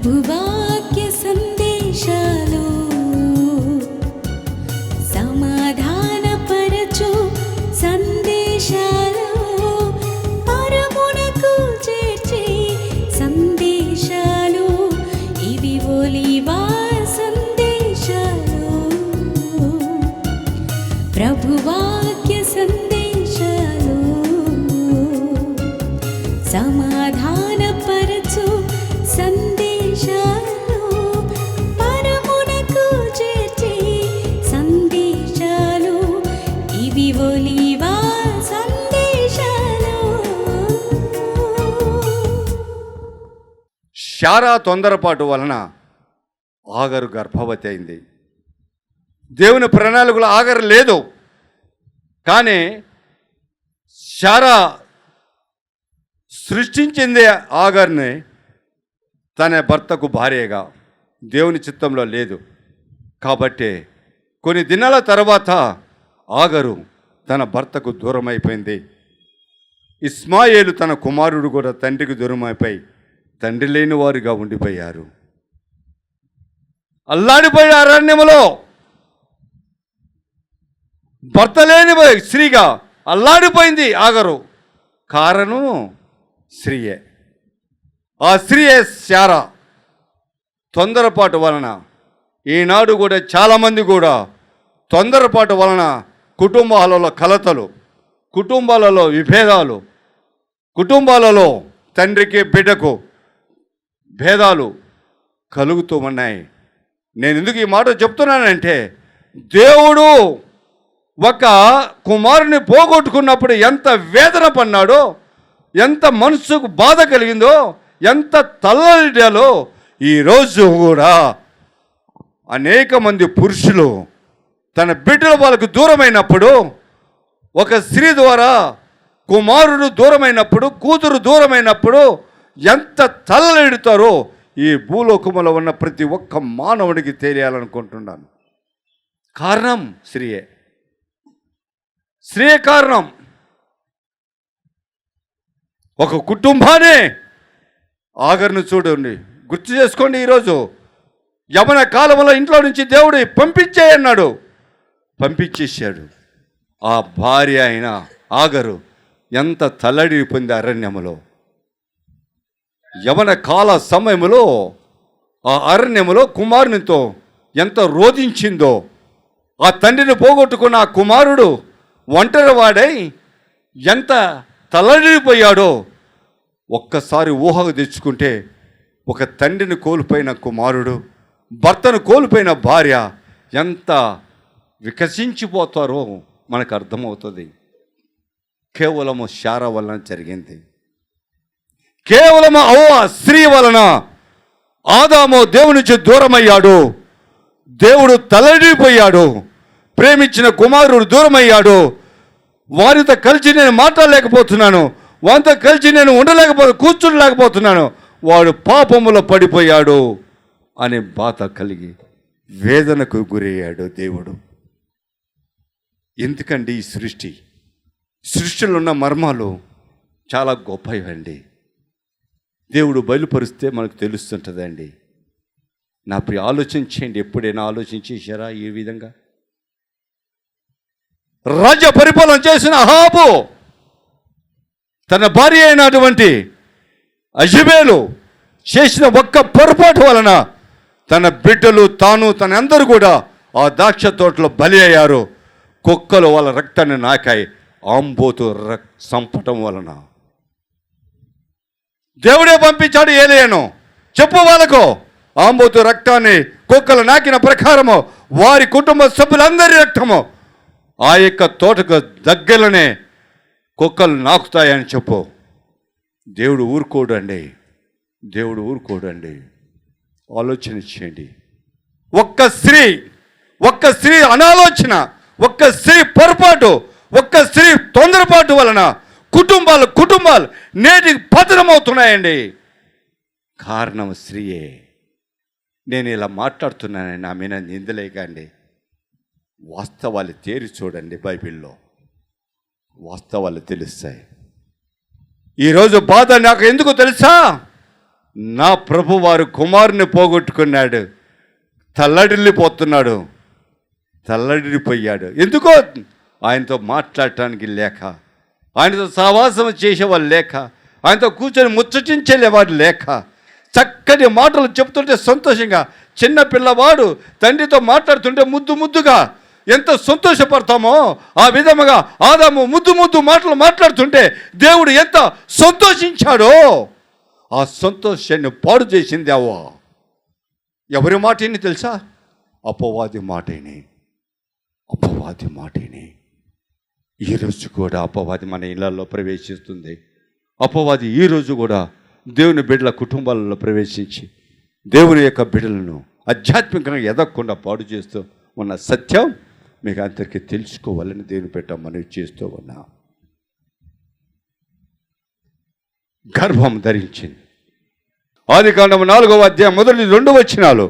ప్రభువాక్య సందేశాలు సమాధానపరచు సందేశాలు పరమునకు చేర్చే సందేశాలు ఇవి ఒలీవా సందేశాలు. ప్రభువాక్య సందేశాలు సమాధానపరచు సందేశాలు పరమునకు చేర్చే సందేశాలు ఇవి ఒలీవా సందేశాలు. శారా తొందరపాటు వలన ఆగరు గర్భవతి అయింది. దేవుని ప్రణాళికలో ఆగరు లేదు, కానీ శారా సృష్టించింది ఆగర్ని తన భర్తకు భార్యగా. దేవుని చిత్తంలో లేదు కాబట్టి కొన్ని దినాల తర్వాత ఆగరు తన భర్తకు దూరం అయిపోయింది. ఇస్మాయేలు తన కుమారుడు కూడా తండ్రికి దూరం అయిపోయి తండ్రి లేని వారుగా ఉండిపోయారు. అల్లాడిపోయి అరణ్యములో భర్త లేని స్త్రీగా అల్లాడిపోయింది ఆగరు. కారణం స్త్రీయే. ఆ స్త్రీయే శారా. తొందరపాటు వలన ఈనాడు కూడా చాలామంది కూడా తొందరపాటు వలన కుటుంబాలలో కలతలు, కుటుంబాలలో విభేదాలు, కుటుంబాలలో తండ్రికి బిడ్డకు భేదాలు కలుగుతూ ఉన్నాయి. నేను ఎందుకు ఈ మాట చెప్తున్నానంటే, దేవుడు ఒక కుమారుని పోగొట్టుకున్నప్పుడు ఎంత వేదన పడినాడో, ఎంత మనసుకు బాధ కలిగిందో, ఎంత తల్లడిలో ఈరోజు కూడా అనేక మంది పురుషులు తన బిడ్డలు వాళ్ళకు దూరమైనప్పుడు, ఒక స్త్రీ ద్వారా కుమారుడు దూరమైనప్పుడు, కూతురు దూరమైనప్పుడు ఎంత తల్లడితారో ఈ భూలోకములో ఉన్న ప్రతి ఒక్క మానవుడికి తెలియాలనుకుంటున్నాను. కారణం స్త్రీయే. స్త్రీ కారణం. ఒక కుటుంబాన్ని ఆగర్ను చూడండి, గుర్తు చేసుకోండి. ఈరోజు యవన కాలంలో ఇంట్లో నుంచి దేవుడు పంపించేయన్నాడు, పంపించేశాడు. ఆ భార్య అయిన ఆగరు ఎంత తల్లడి పొంది అరణ్యములో, యవన కాల సమయంలో ఆ అరణ్యములో కుమారునితో ఎంత రోధించిందో. ఆ తండ్రిని పోగొట్టుకున్న ఆ కుమారుడు ఒంటరి వాడై ఎంత తల్లడిపోయాడో ఒక్కసారి ఊహకు తెచ్చుకుంటే, ఒక తండ్రిని కోల్పోయిన కుమారుడు, భర్తను కోల్పోయిన భార్య ఎంత వికసించిపోతారో మనకు అర్థమవుతుంది. కేవలము శారా వలన జరిగింది. కేవలము స్త్రీ వలన ఆదాము దేవుని నుంచి దూరమయ్యాడు. దేవుడు తల్లడిపోయాడు. ప్రేమించిన కుమారుడు దూరమయ్యాడు. వారితో కలిసి నేను మాట్లాడలేకపోతున్నాను, వారితో కలిసి నేను కూర్చుండలేకపోతున్నాను, వాడు పాపములో పడిపోయాడు అనే బాధ కలిగి వేదనకు గురయ్యాడు దేవుడు. ఎందుకండి ఈ సృష్టిలో ఉన్న మర్మాలు చాలా గొప్పవండి. దేవుడు బయలుపరిస్తే మనకు తెలుస్తుంటుందండి. నా ప్రియ ఆలోచించండి. ఎప్పుడైనా ఆలోచించేశారా ఈ విధంగా? రాజ్య పరిపాలన చేసిన అహాబు తన భార్య అయినటువంటి యెజబెలు చేసిన ఒక్క పొరపాటు వలన తన బిడ్డలు, తాను, తన అందరూ కూడా ఆ ద్రాక్ష తోటలో బలి అయ్యారు. కుక్కలు వాళ్ళ రక్తాన్ని నాకాయి. ఆంబోతు సంపటం వలన దేవుడే పంపించాడు ఏలీయాను. చెప్పు వాళ్ళకు, ఆంబోతు రక్తాన్ని కుక్కలు నాకిన ప్రకారము వారి కుటుంబ సభ్యులందరి రక్తము ఆ యొక్క తోటకు దగ్గరనే కుక్కలు నాకుతాయని చెప్పు. దేవుడు ఊరుకోడండి. దేవుడు ఊరుకోడండి. ఆలోచన చేయండి. ఒక్క స్త్రీ అనాలోచన, ఒక్క స్త్రీ పొరపాటు, ఒక్క స్త్రీ తొందరపాటు వలన కుటుంబాలు నేటికి పతనమవుతున్నాయండి. కారణం స్త్రీయే. నేను ఇలా మాట్లాడుతున్నానని నా మీద నిందలేకండి. వాస్తవాలు తేరి చూడండి. బైబిల్లో వాస్తవాలు తెలుస్తాయి. ఈరోజు బాధ నాకు ఎందుకు తెలుసా? నా ప్రభు వారు కుమారుని పోగొట్టుకున్నాడు, తల్లడిల్లిపోతున్నాడు, తల్లడిల్లిపోయాడు. ఎందుకో ఆయనతో మాట్లాడటానికి లేక, ఆయనతో సహవాసం చేసేవాళ్ళు లేక, ఆయనతో కూర్చొని ముచ్చటించేవాడు లేక, చక్కటి మాటలు చెప్తుంటే సంతోషంగా, చిన్న పిల్లవాడు తండ్రితో మాట్లాడుతుంటే ముద్దుగా ఎంత సంతోషపడతామో ఆ విధముగా ఆదాము ముద్దు మాటలు మాట్లాడుతుంటే దేవుడు ఎంత సంతోషించాడో ఆ సంతోషాన్ని పాడు చేసింది అవ్వ. ఎవరి మాటని తెలుసా? అపవాది మాటని. ఈరోజు కూడా అపవాది మన ఇళ్లలో ప్రవేశిస్తుంది. అపవాది ఈరోజు కూడా దేవుని బిడ్డల కుటుంబాలలో ప్రవేశించి దేవుని యొక్క బిడ్డలను ఆధ్యాత్మికంగా ఎదగకుండా పాడు చేస్తూ ఉన్న సత్యం మీకు అందరికీ తెలుసుకోవాలని దేవుని పెట్ట మనవి చేస్తూ ఉన్నా. గర్భం ధరించింది. ఆదికాండము 4వ అధ్యాయం మొదటి 2 వచనాలు.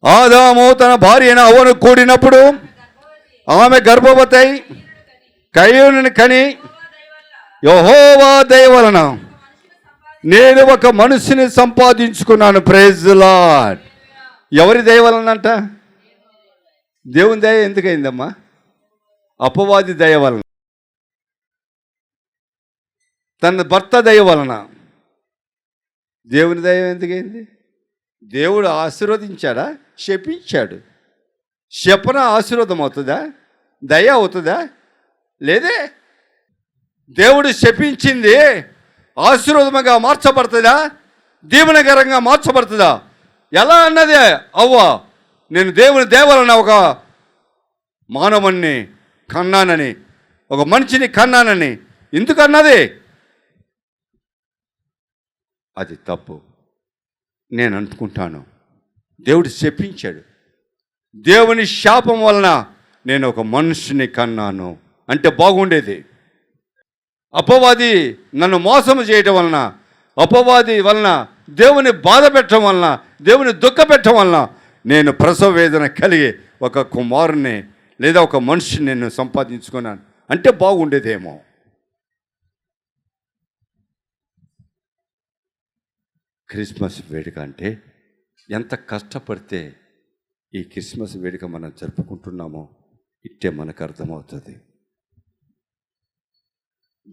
ఆదాము తన భార్య అయిన హవ్వను కూడినప్పుడు ఆమె గర్భవతి కయీనుని కని, యెహోవా దయ వలన నేను ఒక మనిషిని సంపాదించుకున్నాను. Praise the lord. ఎవరి దయ వలనంట? దేవుని దయ ఎందుకైందమ్మా? అపవాది దయ వలన, తన భర్త దయ వలన. దేవుని దయ ఎందుకైంది? దేవుడు ఆశీర్వదించాడా? శపించాడు. శపన ఆశీర్వాదం అవుతుందా? దయ అవుతుందా? లేదే. దేవుడు శపించింది ఆశీర్వాదముగా మార్చబడుతుందా? దీవెనకరంగా మార్చబడుతుందా? ఎలా అన్నది అవ్వ, నేను దేవుని దేవాలన్న ఒక మానవుణ్ణి కన్నానని, ఒక మనిషిని కన్నానని ఎందుకన్నది? అది తప్పు నేను అనుకుంటాను. దేవుడు శపించాడు. దేవుని శాపం వలన నేను ఒక మనుషుని కన్నాను అంటే బాగుండేది. అపవాది నన్ను మోసం చేయటం వలన, అపవాది వలన దేవుని బాధ పెట్టడం వలన, దేవుని దుఃఖ పెట్టడం వలన నేను ప్రసవ వేదన కలిగి ఒక కుమారుని లేదా ఒక మనిషిని నేను సంపాదించుకున్నాను అంటే బాగుండేదేమో. క్రిస్మస్ వేడుక అంటే ఎంత కష్టపడితే ఈ క్రిస్మస్ వేడుక మనం జరుపుకుంటున్నామో ఇట్టే మనకు అర్థమవుతుంది.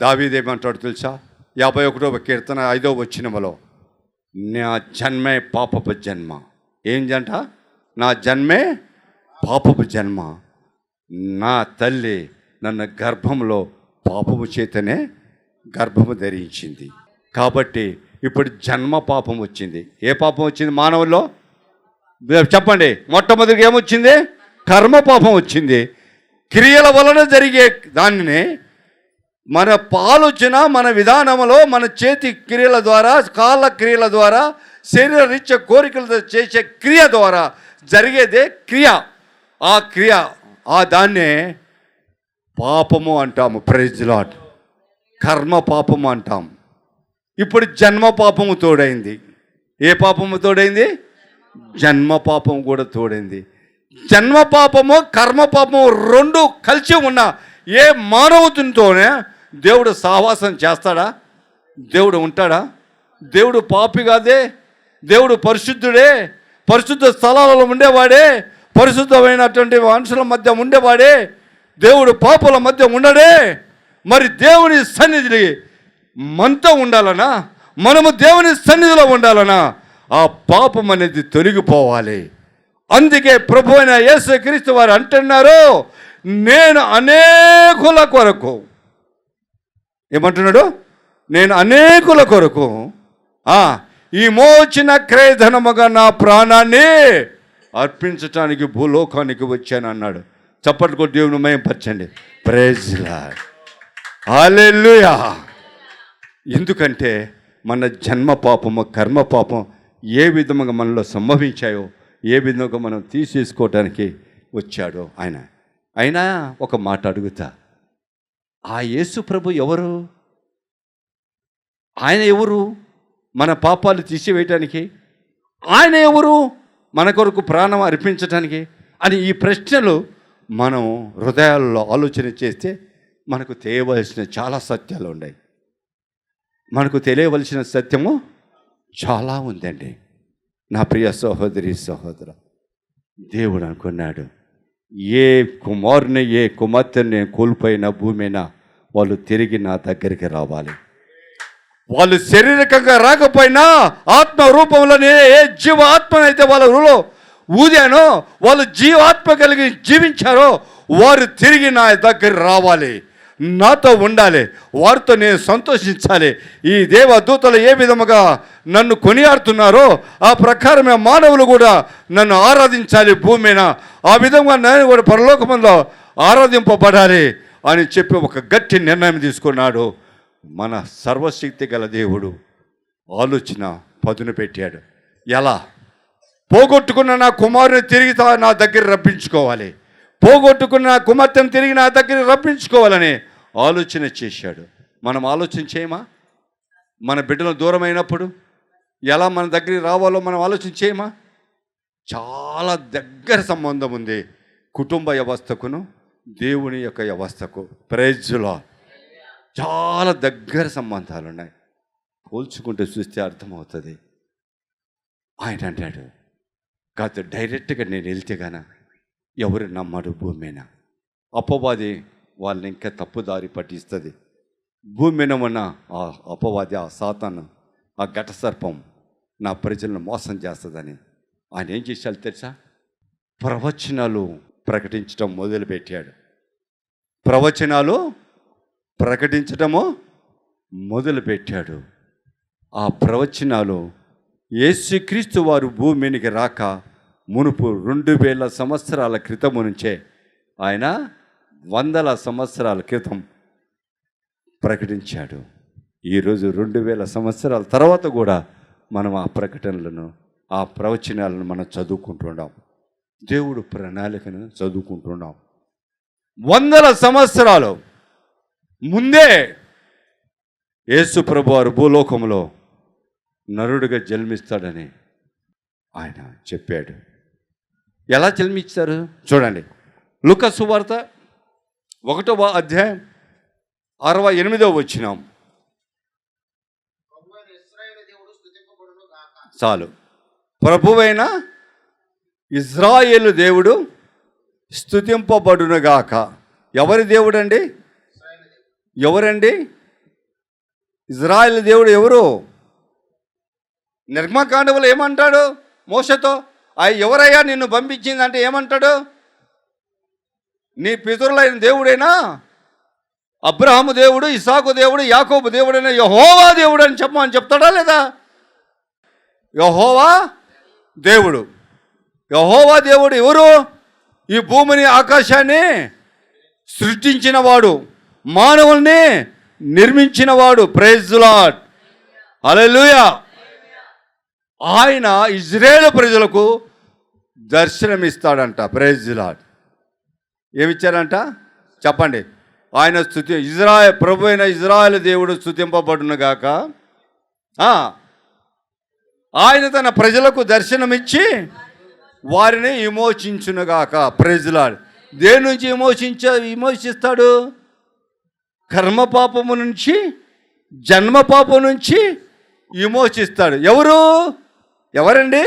దావీదేమంటాడు తెలుసా? 51వ కీర్తన 5వ వచనములో, నా జన్మే పాపపు జన్మ. ఏం జంట? నా జన్మే పాపపు జన్మ. నా తల్లి నన్ను గర్భంలో పాపము చేతనే గర్భము ధరించింది. కాబట్టి ఇప్పుడు జన్మ పాపం వచ్చింది. ఏ పాపం వచ్చింది మానవుల్లో? చెప్పండి. మొట్టమొదటిగా ఏమొచ్చింది? కర్మ పాపం వచ్చింది. క్రియల వలన జరిగే దానిని మన ఆలోచన, మన విధానంలో, మన చేతి క్రియల ద్వారా, కాళ్ళ క్రియల ద్వారా, శరీర రీత్యా కోరికలతో చేసే క్రియ ద్వారా జరిగేదే క్రియ. ఆ క్రియ, ఆ దాన్నే పాపము అంటాము. Praise the lord. కర్మ పాపము అంటాం. ఇప్పుడు జన్మ పాపము తోడైంది. ఏ పాపము తోడైంది? జన్మ పాపం కూడా తోడైంది. జన్మ పాపము కర్మ పాపము రెండు కలిసి ఉన్న ఏ మానవునితోనే దేవుడు సహవాసం చేస్తాడా? దేవుడు ఉంటాడా? దేవుడు పాపి కాదే. దేవుడు పరిశుద్ధుడే. పరిశుద్ధ స్థలాలలో ఉండేవాడే. పరిశుద్ధమైనటువంటి మనుషుల మధ్య ఉండేవాడే. దేవుడు పాపుల మధ్య ఉండడే. మరి దేవుని సన్నిధి మనతో ఉండాలనా, మనము దేవుని సన్నిధిలో ఉండాలనా, ఆ పాపం అనేది తొలగిపోవాలి. అందుకే ప్రభు అయిన యేసుక్రీస్తు వారు అంటున్నారు, నేను అనేకుల కొరకు, ఏమంటున్నాడు? నేను అనేకుల కొరకు ఈ మోచిన క్రయధనముగా నా ప్రాణాన్ని అర్పించటానికి భూలోకానికి వచ్చాను అన్నాడు. చప్పట్లు కొట్టి దేవుని మహిమపరచండి. Praise the Lord. హల్లెలూయా. ఎందుకంటే మన జన్మ పాపము, కర్మ పాపం ఏ విధముగా మనలో సంభవించాయో, ఏ విధంగా మనం తీసేసుకోవడానికి వచ్చాడో ఆయన. అయినా ఒక మాట అడుగుతా, ఆ యేసు ప్రభు ఎవరు? ఆయన ఎవరు మన పాపాలు తీసివేయటానికి? ఆయన ఎవరు మన కొరకు ప్రాణం అర్పించటానికి అని ఈ ప్రశ్నలు మనం హృదయాల్లో ఆలోచన చేస్తే మనకు తెలియవలసిన చాలా సత్యాలు ఉన్నాయి. మనకు తెలియవలసిన సత్యము చాలా ఉందండి. నా ప్రియ సహోదరి సహోదర, దేవుడు అనుకున్నాడు, ఏ కుమారుని ఏ కుమార్తెని కోల్పోయిన భూమినా వాళ్ళు తిరిగి నా దగ్గరికి రావాలి. వాళ్ళు శారీరకంగా రాకపోయినా ఆత్మ రూపంలోనే ఏ జీవ ఆత్మనైతే వాళ్ళ ఊళ్ళో ఊదానో, వాళ్ళు జీవాత్మ కలిగి జీవించారో వారు తిరిగి నా దగ్గర రావాలి, నాతో ఉండాలి, వారితో నేను సంతోషించాలి. ఈ దేవదూతలు ఏ విధముగా నన్ను కొనియాడుతున్నారో ఆ ప్రకారమే మానవులు కూడా నన్ను ఆరాధించాలి భూమి మీద. ఆ విధంగా నేను కూడా పరలోకమంలో ఆరాధింపబడాలి అని చెప్పి ఒక గట్టి నిర్ణయం తీసుకున్నాడు. మన సర్వశక్తి గల దేవుడు ఆలోచన పదును పెట్టాడు. ఎలా పోగొట్టుకున్న నా కుమారుని తిరిగి నా దగ్గర రప్పించుకోవాలి, పోగొట్టుకున్న నా కుమార్తెను తిరిగి నా దగ్గర రప్పించుకోవాలని ఆలోచన చేశాడు. మనం ఆలోచన చేయమా? మన బిడ్డలు దూరమైనప్పుడు ఎలా మన దగ్గరికి రావాలో మనం ఆలోచన చేయమా? చాలా దగ్గర సంబంధం ఉంది కుటుంబ వ్యవస్థకును దేవుని యొక్క వ్యవస్థకు. Praise lord. చాలా దగ్గర సంబంధాలు ఉన్నాయి. పోల్చుకుంటే చూస్తే అర్థమవుతుంది. ఆయన అంటాడు, కాదు డైరెక్ట్గా నేను వెళ్తే గాన ఎవరు నమ్మడు భూమి మీద. అపవాది వాళ్ళని ఇంకా తప్పుదారి పట్టిస్తుంది. భూమి మీద ఉన్న ఆ అపవాది, ఆ సాతాను, ఆ ఘట సర్పం నా ప్రజలను మోసం చేస్తుందని ఆయన ఏం చేశాడు తెలుసా? ప్రవచనాలు ప్రకటించడం మొదలుపెట్టాడు. ప్రవచనాలు ప్రకటించడము మొదలుపెట్టాడు. ఆ ప్రవచనాలు యేసుక్రీస్తు వారు భూమి మీదకి రాక మునుపు 2000 సంవత్సరాల క్రితము నుంచే ఆయన 100 సంవత్సరాల క్రితం ప్రకటించాడు. ఈరోజు 2000 సంవత్సరాల తర్వాత కూడా మనం ఆ ప్రకటనలను, ఆ ప్రవచనాలను మనం చదువుకుంటున్నాం. దేవుడు ప్రణాళికను చదువుకుంటున్నాం. 100 సంవత్సరాలు ముందే యేసు ప్రభు వారు భూలోకంలో నరుడిగా జన్మిస్తాడని ఆయన చెప్పాడు. ఎలా జన్మించారు చూడండి. లూకా సువార్త 1వ అధ్యాయం 68వ వచనం. చాలు. ప్రభువైన ఇజ్రాయేలు దేవుడు స్తుతింపబడునుగాక. ఎవరి దేవుడు అండి? ఎవరండి? ఇజ్రాయేలు దేవుడు ఎవరు? నిర్గమకాండములో ఏమంటాడు మోషేతో? ఎవరయ్యా నిన్ను పంపించిందంటే ఏమంటాడు? నీ పితరులైన దేవుడైనా అబ్రహాము దేవుడు, ఇసాకు దేవుడు, యాకోబు దేవుడైనా యెహోవా దేవుడు అని చెప్పమని చెప్తాడా లేదా? యెహోవా దేవుడు. యెహోవా దేవుడు ఎవరు? ఈ భూమిని ఆకాశాన్ని సృష్టించినవాడు, మానవుల్ని నిర్మించినవాడు. Praise lord. హల్లెలూయా. ఆయన ఇజ్రాయేలు ప్రజలకు దర్శనమిస్తాడంట. Praise lord. ఏమిచ్చారంట చెప్పండి. ఆయన ప్రభు అయిన ఇజ్రాయేలు దేవుడు స్తుతింపబడునుగాక. ఆయన తన ప్రజలకు దర్శనమిచ్చి వారిని విమోచించునుగాక. Praise lord. దేని నుంచి విమోచిస్తాడు? కర్మ పాపము నుంచి, జన్మ పాపం నుంచి విమోచిస్తాడు. ఎవరండి?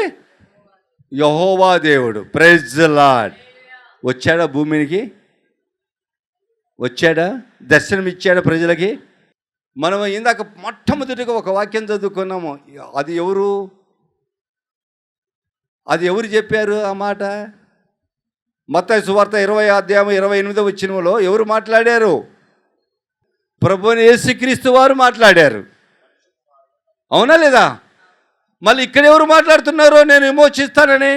యెహోవా దేవుడు. Praise lord. వచ్చాడా భూమికి? వచ్చాడా? దర్శనం ఇచ్చాడా ప్రజలకి? మనం ఇందాక మొట్టమొదటిగా ఒక వాక్యం చదువుకున్నాము. అది ఎవరు చెప్పారు ఆ మాట? మత్తయి సువార్త 20వ అధ్యాయం 28వ వచనంలో ఎవరు మాట్లాడారు? ప్రభువైన యేసుక్రీస్తు వారు మాట్లాడారు. అవునా లేదా? మళ్ళీ ఇక్కడ ఎవరు మాట్లాడుతున్నారో నేను విమోచిస్తానని.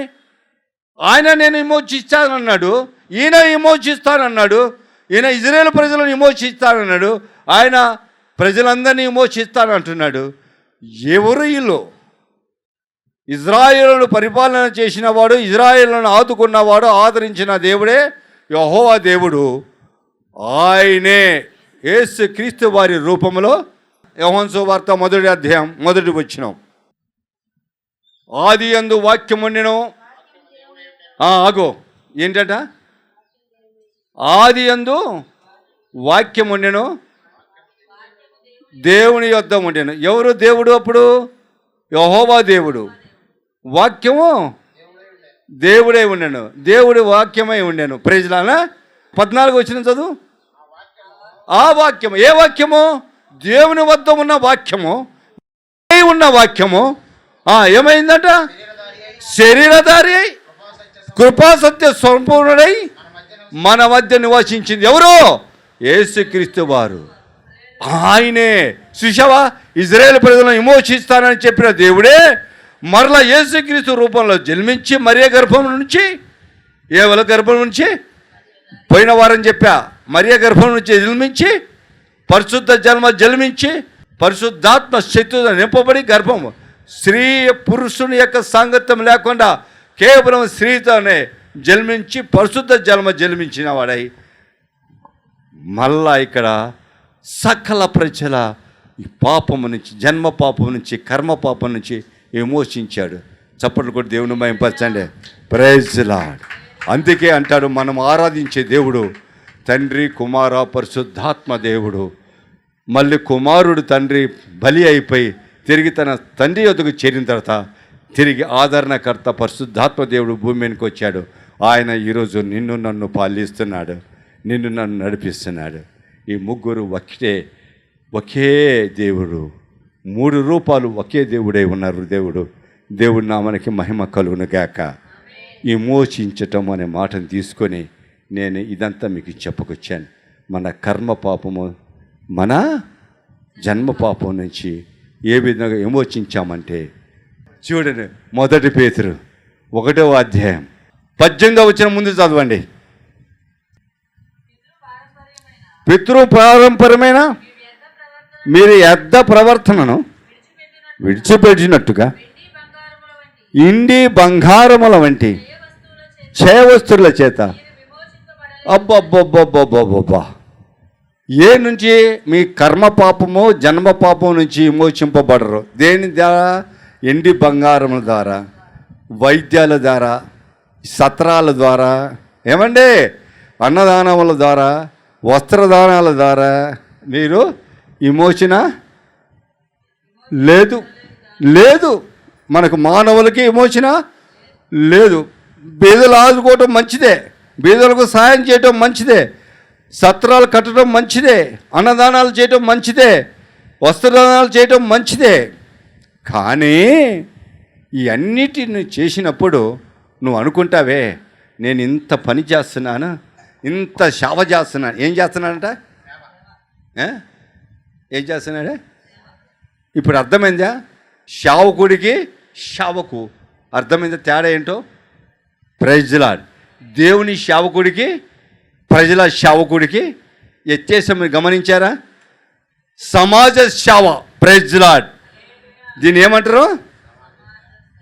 ఆయన నేను విమోచిస్తానన్నాడు, ఈయన విమోచిస్తానన్నాడు, ఈయన ఇజ్రాయేలు ప్రజలను విమోచిస్తానన్నాడు, ఆయన ప్రజలందరినీ విమోచిస్తానంటున్నాడు. ఎవరు వీళ్ళు? ఇజ్రాయేలును పరిపాలన చేసిన వాడు, ఇజ్రాయేలును ఆదుకున్నవాడు, ఆదరించిన దేవుడే యెహోవా దేవుడు. ఆయనే యేసుక్రీస్తు వారి రూపంలో. యోహాను సువార్త 1వ అధ్యాయం 1వ వచనం. ఆది యందు వాక్యం ఉండెను. ఆగో ఏంటట? ఆది యందు వాక్యం ఉండెను, దేవుని యొద్ద ఉండెను. ఎవరు దేవుడు అప్పుడు? యెహోవా దేవుడు. వాక్యము దేవుడే ఉండెను, దేవుడి వాక్యమై ఉండెను. ప్రైజ్లానా 14 వచ్చిన చదువు. ఆ వాక్యము, ఏ వాక్యము? దేవుని వద్ద ఉన్న వాక్యము, ఉన్న వాక్యము ఏమైందట? శరీరధారి అయి కృపా సత్య సంపూర్ణుడై మన మధ్య నివసించింది. ఎవరు? యేసుక్రీస్తు వారు. ఆయనే చూశావా, ఇజ్రాయేల్ ప్రజలను విమోచిస్తానని చెప్పిన దేవుడే మరలా యేసుక్రీస్తు రూపంలో జన్మించి మరియ గర్భం నుంచి, ఏవల గర్భం నుంచి, పోయిన వారం చెప్పా, మరియ గర్భం నుంచి జన్మించి పరిశుద్ధ జన్మించి పరిశుద్ధాత్మ శక్తితో నింపబడి గర్భం, స్త్రీ పురుషుని యొక్క సాంగత్యం లేకుండా కేవలం స్త్రీతోనే జన్మించి పరిశుద్ధ జన్మించిన వాడై మళ్ళా ఇక్కడ సకల ప్రజల ఈ పాపము నుంచి, జన్మ పాపం నుంచి, కర్మ పాపం నుంచి విమోచించాడు. చప్పట్లు కూడా దేవుని మహిమపరచండి. Praise lord. అందుకే అంటాడు, మనం ఆరాధించే దేవుడు తండ్రి, కుమార, పరిశుద్ధాత్మ దేవుడు. మళ్ళీ కుమారుడు తండ్రి బలి అయిపోయి తిరిగి తన తండ్రి యొద్దకు చేరిన తర్వాత తిరిగి ఆదరణకర్త పరిశుద్ధాత్మ దేవుడు భూమి మీదకి వచ్చాడు. ఆయన ఈరోజు నిన్ను నన్ను పాలిస్తున్నాడు, నిన్ను నన్ను నడిపిస్తున్నాడు. ఈ ముగ్గురు ఒకే దేవుడు, 3 రూపాలు ఒకే దేవుడై ఉన్నారు. దేవుడి నామానికి మహిమ కలుగును గాక. విమోచించటం అనే మాటను తీసుకొని నేను ఇదంతా మీకు చెప్పుకొచ్చాను. మన కర్మ పాపము, మన జన్మ పాపం నుంచి ఏ విధంగా విమోచించామంటే చూడండి, 1 పేతురు 1వ అధ్యాయం 18వ వచనం ముందు చదవండి. పితృ పారంపర్యమైన మీరు వ్యర్థ ప్రవర్తనను విడిచిపెట్టినట్టుగా ఇండి బంగారముల వంటి క్షయ వస్తువుల చేత అబ్బబ్బబ్బబ్బబ్బబ్బా ఏ నుంచి? మీ కర్మ పాపము, జన్మ పాపం నుంచి విమోచింపబడరు. దేని ద్వారా? ఎండి బంగారముల ద్వారా, వైద్యాల ద్వారా, సత్రాల ద్వారా, ఏమండి అన్నదానముల ద్వారా, వస్త్రదానాల ద్వారా మీరు విమోచన లేదు. మనకు మానవులకి విమోచన లేదు. బీదలు ఆదుకోవటం మంచిదే, బీదలకు సహాయం చేయటం మంచిదే, సత్రాలు కట్టడం మంచిదే, అన్నదానాలు చేయటం మంచిదే, వస్త్రదానాలు చేయటం మంచిదే. కానీ ఈ అన్నిటిని చేసినప్పుడు నువ్వు అనుకుంటావే, నేను ఇంత పని చేస్తున్నాను, ఇంత సేవ చేస్తున్నాను. ఏం చేస్తున్నాడంట? ఏం చేస్తున్నాడే? ఇప్పుడు అర్థమైందా? సేవకుడికి సేవకు అర్థమైందా తేడా ఏంటో? Praise lord. దేవుని సేవకుడికి, ప్రజల సేవకుడికి వ్యత్యాసం గమనించారా? సమాజ సేవ. Praise lord. దీన్ని ఏమంటారు?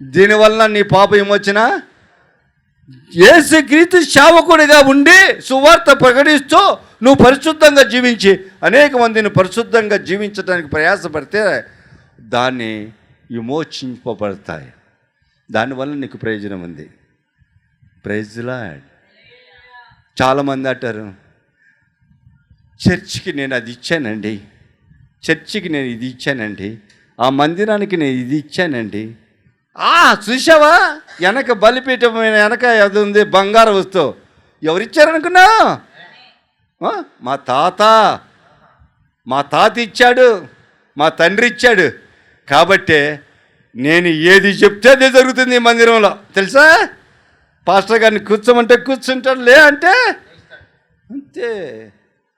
దీనివల్ల నీ పాప విమోచన. యేసుక్రీస్తు సేవకుడిగా ఉండి సువార్త ప్రకటిస్తూ నువ్వు పరిశుద్ధంగా జీవించి అనేక మందిని పరిశుద్ధంగా జీవించడానికి ప్రయాసపడితే దాన్ని విమోచింపబడతాయి. దానివల్ల నీకు ప్రయోజనం ఉంది. Praise lord. చాలామంది అంటారు, చర్చికి నేను అది ఇచ్చానండి, చర్చికి నేను ఇది ఇచ్చానండి, ఆ మందిరానికి నేను ఇది ఇచ్చానండి. చూసావా, వెనక బలిపీఠం వెనక అది ఉంది, బంగారు వస్తువు. ఎవరిచ్చారనుకున్నా? మా తాత ఇచ్చాడు, మా తండ్రి ఇచ్చాడు. కాబట్టే నేను ఏది చెప్తే అదే జరుగుతుంది ఈ మందిరంలో. తెలుసా? పాస్టర్ గారిని కూర్చోమంటే కూర్చుంటాడు, లే అంటే అంతే.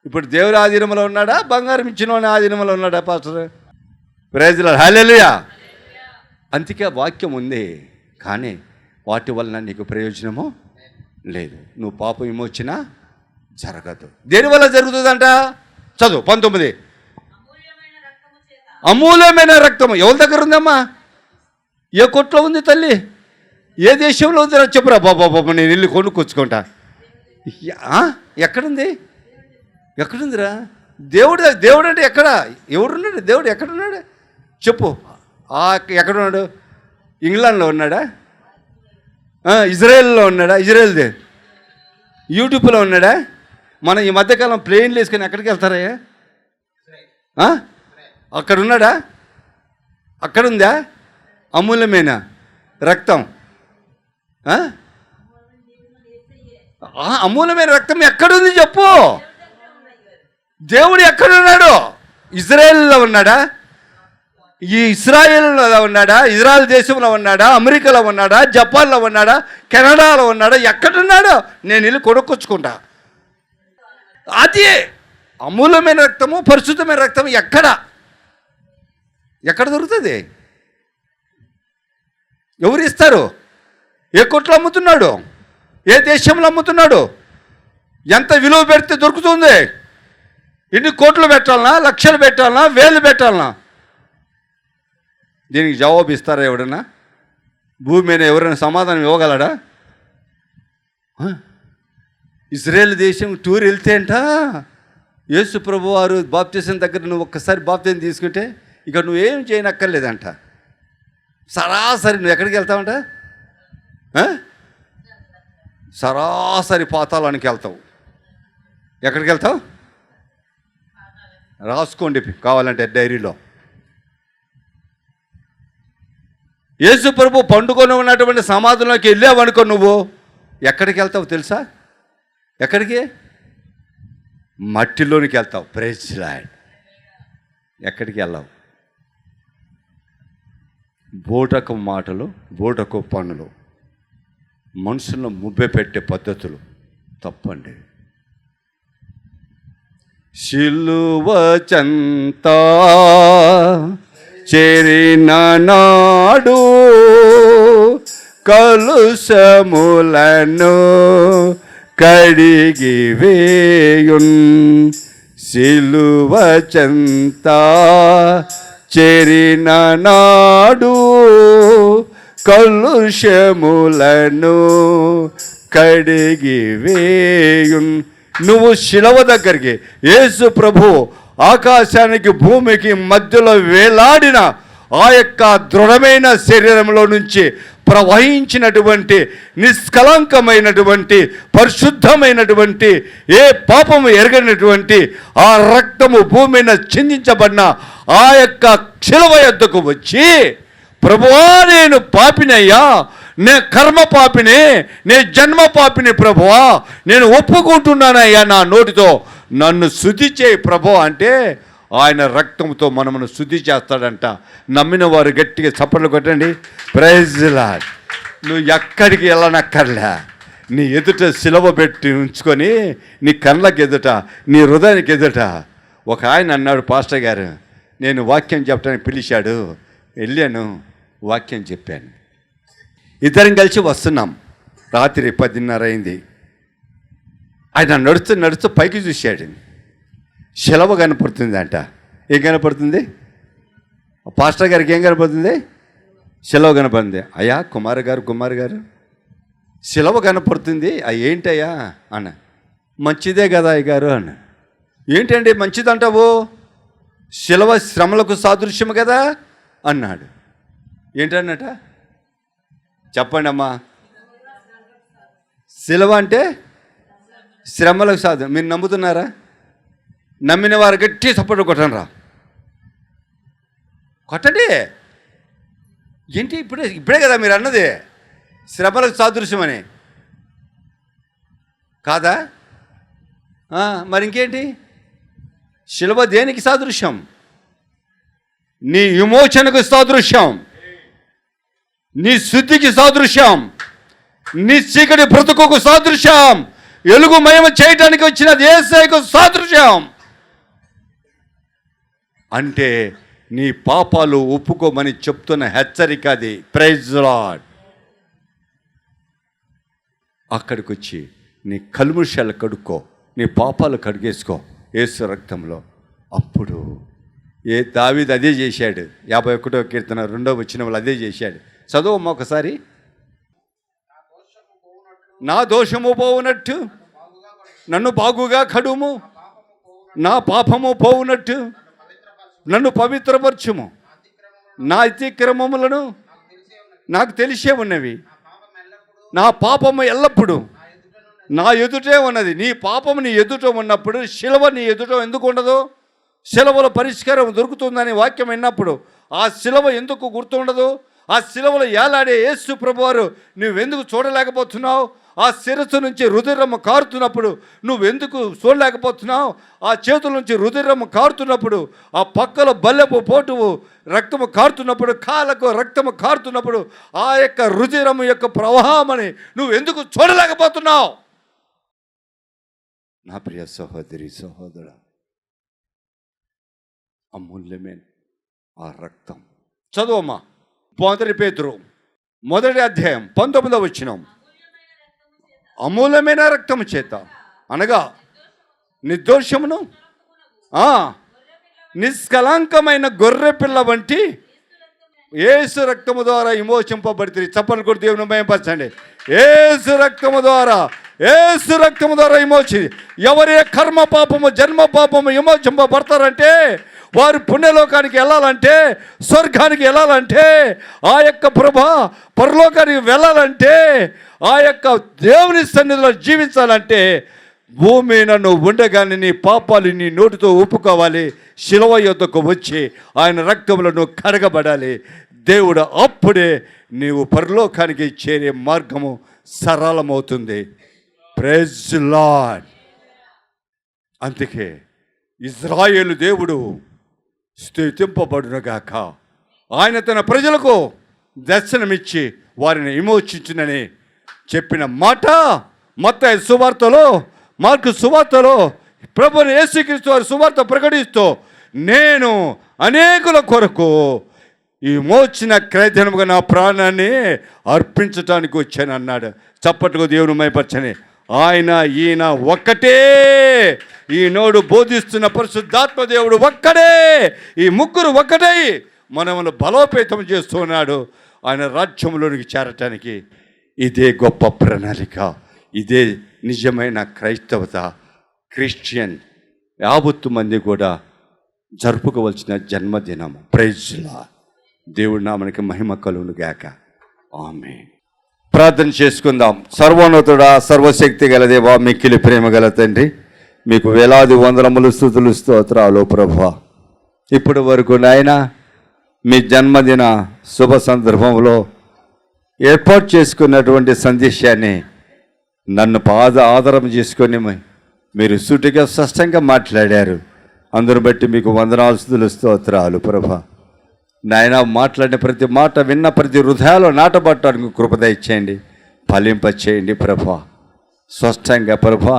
ఇప్పుడు దేవుడి ఆధీనంలో ఉన్నాడా? బంగారం ఇచ్చిన వాడి ఆధీనంలో ఉన్నాడా పాస్టర్? Praise lord. హల్లెలూయా. అందుకే వాక్యం ఉంది, కానీ వాటి వలన నీకు ప్రయోజనము లేదు. నువ్వు పాప విమోచన జరగదు. దేనివల్ల జరుగుతుందంట? చదువు 19. అమూల్యమైన రక్తము ఎవరి దగ్గర ఉందమ్మా? ఏ కొట్లో ఉంది తల్లి? ఏ దేశంలో ఉంది? చెప్పురా బాబా, నేను ఇల్లు కొనుక్కొచ్చుకుంటా. ఎక్కడుందిరా? దేవుడు అంటే ఎక్కడ? ఎవడున్నాడు? దేవుడు ఎక్కడున్నాడు చెప్పు. ఎక్కడున్నాడు? ఇంగ్లాండ్లో ఉన్నాడా? ఇజ్రాయెల్లో ఉన్నాడా? ఇజ్రాయెల్దే. యూట్యూబ్లో ఉన్నాడా? మనం ఈ మధ్యకాలం ప్లేన్లు వేసుకొని ఎక్కడికి వెళ్తారా? అక్కడ ఉన్నాడా? అక్కడుందా అమూల్యమైన రక్తం? అమూల్యమైన రక్తం ఎక్కడుంది చెప్పు. దేవుడు ఎక్కడున్నాడు? ఇజ్రాయేల్లో ఉన్నాడా? ఈ ఇస్రాయేల్లో ఉన్నాడా? ఇజ్రాయెల్ దేశంలో ఉన్నాడా? అమెరికాలో ఉన్నాడా? జపాన్లో ఉన్నాడా? కెనడాలో ఉన్నాడా? ఎక్కడున్నాడో నేను వెళ్ళి కొనుక్కొచ్చుకుంటా. అది అమూల్యమైన రక్తము, పరిశుద్ధమైన రక్తం ఎక్కడ దొరుకుతుంది? ఎవరు ఇస్తారు? ఏ కొట్లో అమ్ముతున్నాడు? ఏ దేశంలో అమ్ముతున్నాడు? ఎంత విలువ పెడితే దొరుకుతుంది? ఇన్ని కోట్లు పెట్టాలనా? లక్షలు పెట్టాలనా? వేలు పెట్టాలనా? దీనికి జవాబు ఇస్తారా ఎవడన్నా? భూమి మీద ఎవరైనా సమాధానం ఇవ్వగలడా? ఇజ్రాయేల్ దేశం టూర్ వెళ్తే అంట యేసు ప్రభు వారు బాప్తిసం దగ్గర నువ్వు ఒక్కసారి బాప్తిసం తీసుకుంటే ఇక నువ్వేం చేయనక్కర్లేదంట. సరాసరి నువ్వు ఎక్కడికి వెళ్తావంట? సరాసరి పాతాళానికి వెళ్తావు. ఎక్కడికి వెళ్తావు? రాసుకోండి కావాలంటే డైరీలో. యేసు ప్రభు పండుకొని ఉన్నటువంటి సమాధిలోకి వెళ్ళావనుకో, నువ్వు ఎక్కడికి వెళ్తావు తెలుసా? ఎక్కడికి? మట్టిలోనికి వెళ్తావు. Praise lord. ఎక్కడికి వెళ్ళావు? బోటకు మాటలు, బోటకు పనులు, మనుషులను ముబ్బె పెట్టే పద్ధతులు తప్పండి. శిలువ చెంత చేరిన నాడు కలుషములను కడిగి వేయున్. శిలువ చెంత చేరిన నాడు కలుషములను కడిగి వేయున్. నువ్వు శిలువ దగ్గరికి, యేసు ప్రభు ఆకాశానికి భూమికి మధ్యలో వేలాడిన ఆ యొక్క దృఢమైన శరీరంలో నుంచి ప్రవహించినటువంటి నిష్కలంకమైనటువంటి పరిశుద్ధమైనటువంటి ఏ పాపము ఎరగనటువంటి ఆ రక్తము భూమిని చిందించబడిన ఆ యొక్క శిలువ యొద్దకు వచ్చి, ప్రభువా నేను పాపినయ్యా, నే కర్మ పాపిని, నే జన్మ పాపిని ప్రభువా, నేను ఒప్పుకుంటున్నానయ్యా, నా నోటితో నన్ను శుద్ధి చేయి ప్రభు అంటే ఆయన రక్తంతో మనమును శుద్ధి చేస్తాడంట. నమ్మిన వారు గట్టిగా చప్పట్లు కొట్టండి. Praise lord. నువ్వు ఎక్కడికి వెళ్ళనక్కర్లే. నీ ఎదుట సిలువ పెట్టి ఉంచుకొని నీ కళ్ళకి ఎదుట, నీ హృదయానికి ఎదుట. ఒక ఆయన అన్నాడు, పాస్టర్ గారు నేను వాక్యం చెప్పడానికి పిలిచాడు, వెళ్ళాను, వాక్యం చెప్పాను. ఇద్దరం కలిసి వస్తున్నాం. రాత్రి 10:30 అయింది. ఆయన నడుస్తూ పైకి చూశాడు. శిలువ కనపడుతుంది అంట. ఏం కనపడుతుంది? పాస్టర్ గారికి ఏం కనపడుతుంది? శిలువ కనపడుతుంది. అయ్యా కుమార్ గారు శిలువ కనపడుతుంది, ఏంటయ్యా అన్న. మంచిదే కదా అయ్యగారు అన్న. ఏంటండి మంచిదంటావు? శిలువ శ్రమలకు సాదృశ్యం కదా అన్నాడు. ఏంటన్నట చెప్పండి అమ్మా. శిలువ అంటే శ్రమలకు సాధన. మీరు నమ్ముతున్నారా? నమ్మిన వారు గట్టి సపోర్ట్ కొట్టండి రా, కొట్టండి. ఏంటి ఇప్పుడే కదా మీరు అన్నది శ్రమలకు సాదృశ్యం అని కాదా? మరి ఇంకేంటి? శిలువ దేనికి సాదృశ్యం? నీ విమోచనకు సాదృశ్యం, నీ శుద్ధికి సాదృశ్యం, నీ చీకటి బ్రతుకుకు సాదృశ్యం, ఎలుగు మహిమ చేయటానికి వచ్చిన యేసయ్యకు సాదృశ్యం. అంటే నీ పాపాలు ఒప్పుకోమని చెప్తున్న హెచ్చరిక అది. Praise lord. అక్కడికి వచ్చి నీ కల్ముషాలు కడుక్కో, నీ పాపాలు కడిగేసుకో యేసు రక్తంలో. అప్పుడు దావీదు అదే చేశాడు. 51వ కీర్తన 2వ వచనంలో అదే చేశాడు. చదువమ్మా ఒకసారి. నా దోషము పోవునట్టు నన్ను బాగుగా కడుము, నా పాపము పోవునట్టు నన్ను పవిత్రపరచుము. నా అతిక్రమములను నాకు తెలిసే ఉన్నవి, నా పాపము ఎల్లప్పుడూ నా ఎదుటే ఉన్నది. నీ పాపము నీ ఎదుట ఉన్నప్పుడు శిలువ నీ ఎదుట ఎందుకు ఉండదు? శిలవలో పరిష్కారం దొరుకుతుందని వాక్యం విన్నప్పుడు ఆ శిలవ ఎందుకు గుర్తుండదు? ఆ శిలవలో ఏలాడే యేసు ప్రభువారు నువ్వెందుకు చూడలేకపోతున్నావు? ఆ శిరస్సు నుంచి రుధిరము కారుతున్నప్పుడు నువ్వెందుకు చూడలేకపోతున్నావు? ఆ చేతుల నుంచి రుధిరము కారుతున్నప్పుడు, ఆ పక్కలో బల్లెపు పోటువు రక్తము కారుతున్నప్పుడు, కాళ్ళకు రక్తము కారుతున్నప్పుడు ఆ యొక్క రుధిరము యొక్క ప్రవాహమని నువ్వెందుకు చూడలేకపోతున్నావు? నా ప్రియ సహోదరి సహోదరా, అమూల్యమైన ఆ రక్తం. చదువమ్మా, 1 పేతురు 1 అధ్యాయం 19వ వచనం. అమూల్యమైన రక్తము చేత అనగా నిర్దోషమును నిష్కలంకమైన గొర్రె పిల్ల వంటి యేసు రక్తము ద్వారా విమోచింపబడితే. చప్పట్లు కొట్టి దేవుని మహిమపరచండి. యేసు రక్తము ద్వారా, యేసు రక్తము ద్వారా విమోచి. ఎవరి కర్మ పాపము జన్మ పాపము విమోచింపబడతారంటే వారు పుణ్యలోకానికి వెళ్ళాలంటే, స్వర్గానికి వెళ్ళాలంటే, ఆ యొక్క ప్రభా పరలోకానికి వెళ్ళాలంటే, ఆ యొక్క దేవుని సన్నిధిలో జీవించాలంటే భూమి నన్ను ఉండగానే నీ పాపాలు నీ నోటితో ఒప్పుకోవాలి. శిలువ యొద్దకు వచ్చి ఆయన రక్తంలో నువ్వు కడగబడాలి. దేవుడు అప్పుడే నీవు పరలోకానికి చేరే మార్గము సరళమవుతుంది. Praise lord. అందుకే ఇజ్రాయేలు దేవుడు స్తుతింపబడునుగాక. ఆయన తన ప్రజలకు దర్శనమిచ్చి వారిని విమోచించునని చెప్పిన మాట మత్తయి సువార్తలో, మార్కు సువార్తలో ప్రభువుని యేసుక్రీస్తు వారి సువార్త ప్రకటిస్తూ నేను అనేకుల కొరకు ఈ విమోచన క్రయధనముగా నా ప్రాణాన్ని అర్పించటానికి వచ్చాను అన్నాడు. చప్పట్టుకు దేవుని మహిమపరచని. ఆయన ఈయన ఒక్కటే. ఈనాడు బోధిస్తున్న పరిశుద్ధాత్మ దేవుడు ఒక్కడే. ఈ ముగ్గురు ఒక్కటై మనల్ని బలోపేతం చేస్తున్నాడు ఆయన రాజ్యంలోనికి చేరటానికి. ఇదే గొప్ప ప్రణాళిక. ఇదే నిజమైన క్రైస్తవత. క్రిస్టియన్ యావత్తు మంది కూడా జరుపుకోవలసిన జన్మదినం. Praise lord. దేవుడి నామనికి మహిమ కలుగును గాక. ఆమేన్. ప్రార్థన చేసుకుందాం. సర్వోన్నతుడా, సర్వశక్తి గల దేవా, మిక్కిలి ప్రేమ గల తండ్రి, మీకు వేలాది వందనములు స్తుతులు స్తోత్రాలు ప్రభువా. ఇప్పటి వరకు నాయన మీ జన్మదిన శుభ సందర్భంలో ఏర్పాటు చేసుకున్నటువంటి సందేశాన్ని నన్ను ఆధారం చేసుకొని మీరు సూటిగా స్పష్టంగా మాట్లాడారు. అందును బట్టి మీకు వందనాలు స్తుతులు స్తోత్రాలు ప్రభా. నాయన మాట్లాడిన ప్రతి మాట, విన్న ప్రతి హృదయాలు నాటబట్టడానికి కృపద ఇచ్చేయండి, ఫలింప చేయండి ప్రభా. స్పష్టంగా ప్రభా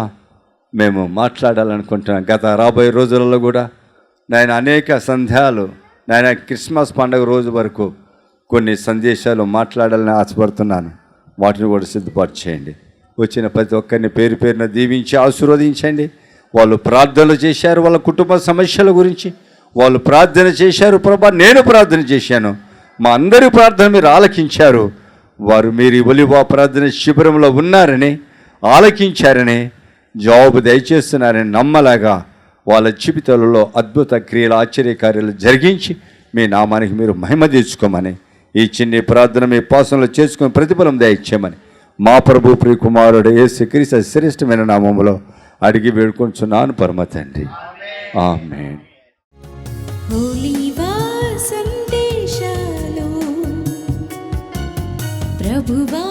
మేము మాట్లాడాలనుకుంటున్నాం. గత రాబోయే రోజులలో కూడా నాయన అనేక సంధ్యాలు, నాయన క్రిస్మస్ పండుగ రోజు వరకు కొన్ని సందేశాలు మాట్లాడాలని ఆశపడుతున్నాను. వాటిని కూడా సిద్ధపాటు చేయండి. వచ్చిన ప్రతి ఒక్కరిని పేరు పేరున దీవించి ఆశీర్వదించండి. వాళ్ళు ప్రార్థనలు చేశారు, వాళ్ళ కుటుంబ సమస్యల గురించి వాళ్ళు ప్రార్థన చేశారు ప్రభా. నేను ప్రార్థన చేశాను. మా అందరి ప్రార్థన మీరు ఆలకించారు. వారు మీరు ఒలివ ప్రార్థన శిబిరంలో ఉన్నారని, ఆలకించారని, జవాబు దయచేస్తున్నారని నమ్మలాగా వాళ్ళ జీవితాలలో అద్భుత క్రియలు, ఆశ్చర్యకార్యాలు జరిగించి మీ నామానికి మీరు మహిమ తెచ్చుకోమని, ఈ చిన్ని ప్రార్థన మీ పాసనలో చేసుకుని ప్రతిఫలం దయచేయమని మా ప్రభు ప్రియకుమారుడు యేసుక్రీస్తు శ్రేష్టమైన నామములో అడిగి వేడుకొంచున్నాను పరమ తండ్రి. ఆమేన్. ఒలీవ సందేశాలు ప్రభువా